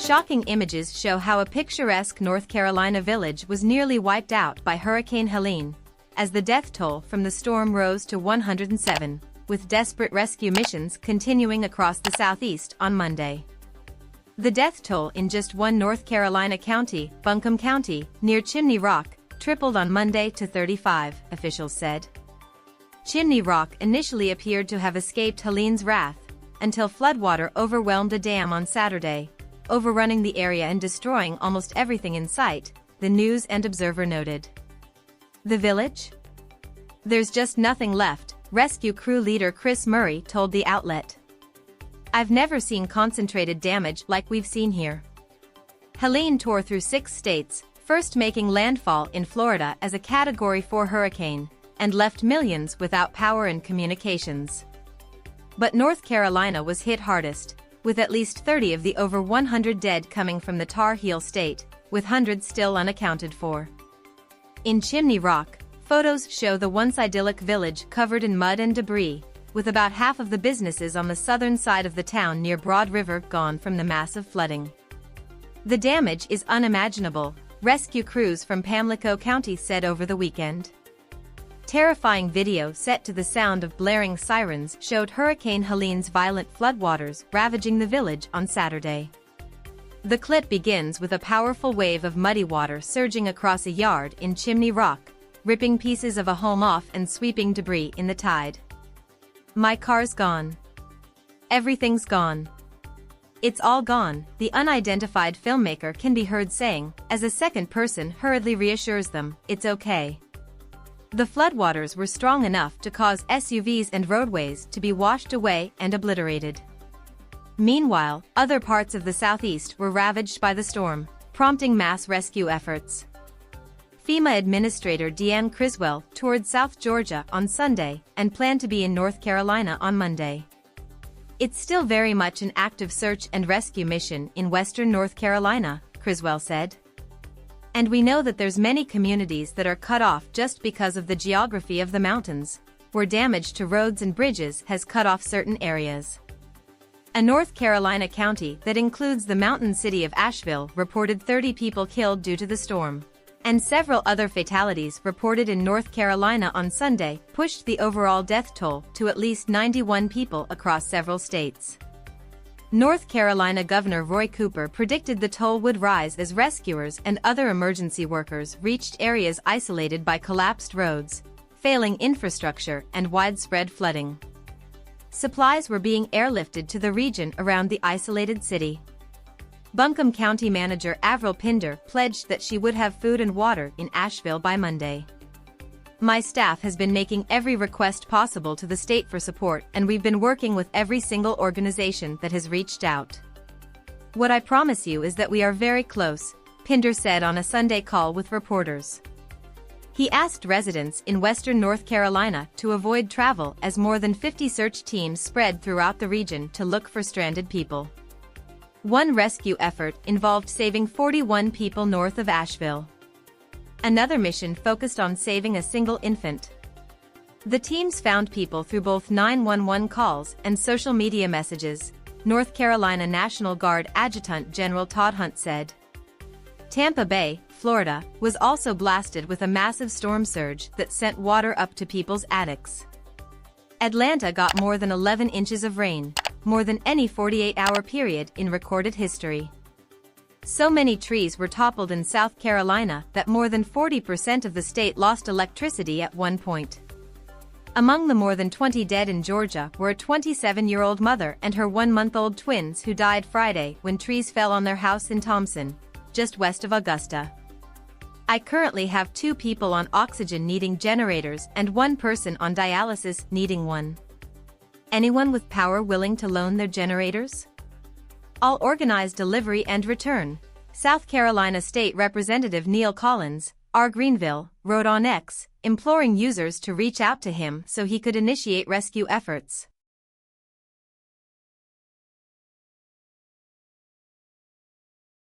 Shocking images show how a picturesque North Carolina village was nearly wiped out by Hurricane Helene, as the death toll from the storm rose to 107, with desperate rescue missions continuing across the southeast on Monday. The death toll in just one North Carolina county, Buncombe County, near Chimney Rock, tripled on Monday to 35, officials said. Chimney Rock initially appeared to have escaped Helene's wrath, until floodwater overwhelmed a dam on Saturday, overrunning the area and destroying almost everything in sight, the News and Observer noted. The village? There's just nothing left, rescue crew leader Chris Murray told the outlet. I've never seen concentrated damage like we've seen here. Helene tore through 6 states, first making landfall in Florida as a Category 4 hurricane, and left millions without power and communications. But North Carolina was hit hardest, with at least 30 of the over 100 dead coming from the Tar Heel state, with hundreds still unaccounted for. In Chimney Rock, photos show the once idyllic village covered in mud and debris, with about half of the businesses on the southern side of the town near Broad River gone from the massive flooding. The damage is unimaginable, rescue crews from Pamlico County said over the weekend. Terrifying video set to the sound of blaring sirens showed Hurricane Helene's violent floodwaters ravaging the village on Saturday. The clip begins with a powerful wave of muddy water surging across a yard in Chimney Rock, ripping pieces of a home off and sweeping debris in the tide. My car's gone. Everything's gone. It's all gone, the unidentified filmmaker can be heard saying, as a second person hurriedly reassures them, it's okay. The floodwaters were strong enough to cause SUVs and roadways to be washed away and obliterated. Meanwhile, other parts of the southeast were ravaged by the storm, prompting mass rescue efforts. FEMA Administrator Deanne Criswell toured South Georgia on Sunday and planned to be in North Carolina on Monday. It's still very much an active search and rescue mission in western North Carolina, Criswell said. And we know that there's many communities that are cut off just because of the geography of the mountains, where damage to roads and bridges has cut off certain areas. A North Carolina county that includes the mountain city of Asheville reported 30 people killed due to the storm, and several other fatalities reported in North Carolina on Sunday pushed the overall death toll to at least 91 people across several states. North Carolina Governor Roy Cooper predicted the toll would rise as rescuers and other emergency workers reached areas isolated by collapsed roads, failing infrastructure, and widespread flooding. Supplies were being airlifted to the region around the isolated city. Buncombe County Manager Avril Pinder pledged that she would have food and water in Asheville by Monday. My staff has been making every request possible to the state for support, and we've been working with every single organization that has reached out. What I promise you is that we are very close, Pinder said on a Sunday call with reporters. He asked residents in western North Carolina to avoid travel as more than 50 search teams spread throughout the region to look for stranded people. One rescue effort involved saving 41 people north of Asheville. Another mission focused on saving a single infant. The teams found people through both 911 calls and social media messages, North Carolina National Guard Adjutant General Todd Hunt said. Tampa Bay, Florida, was also blasted with a massive storm surge that sent water up to people's attics. Atlanta got more than 11 inches of rain, more than any 48-hour period in recorded history. So many trees were toppled in South Carolina that more than 40% of the state lost electricity at one point. Among the more than 20 dead in Georgia were a 27-year-old mother and her 1-month-old twins who died Friday when trees fell on their house in Thompson, just west of Augusta. I currently have 2 people on oxygen needing generators and 1 person on dialysis needing one. Anyone with power willing to loan their generators? I'll organize delivery and return, South Carolina State Representative Neil Collins, R. Greenville, wrote on X, imploring users to reach out to him so he could initiate rescue efforts.